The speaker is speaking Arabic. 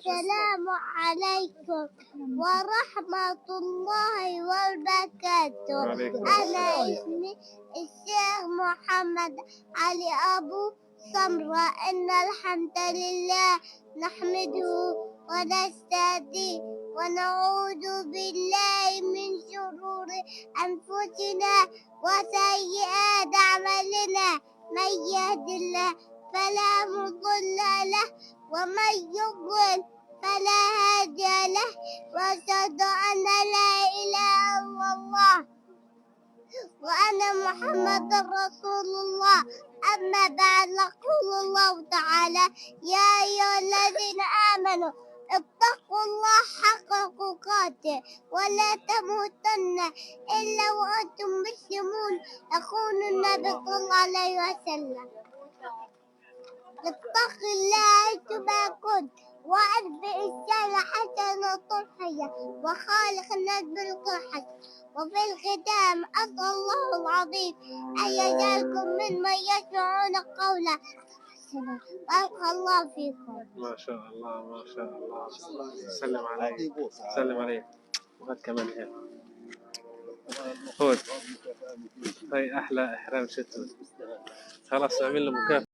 السلام عليكم ورحمة الله وبركاته. أنا اسمي الشيخ محمد علي أبو سمرة. إن الحمد لله نحمده ونستهديه ونعوذ بالله من شرور أنفسنا وسيئات أعمالنا. من يهد الله فلا مضل له ومن يضلل فلا هادي له. وأشهد أن لا إله إلا الله وأن محمد رسول الله. أما بعد يقول الله تعالى: يا أيها الذين آمنوا اتقوا الله حق تقاته ولا تموتن إلا وأنتم مسلمون. يقول النبي صلى الله عليه وسلم: اتق الله حيثما كنت وأتبع السهل حتى تضحية وخالق الناس بالقرحة. وفي الختام أسأل الله العظيم أن يجعلكم ممن يسمعون قولا بارك الله فيكم. ما شاء الله ما شاء الله. سلم عليه سلم عليه. وهات كمان هنا. خذ هاي أحلى إحرام شتوي. خلاص اعمل له مكافأة.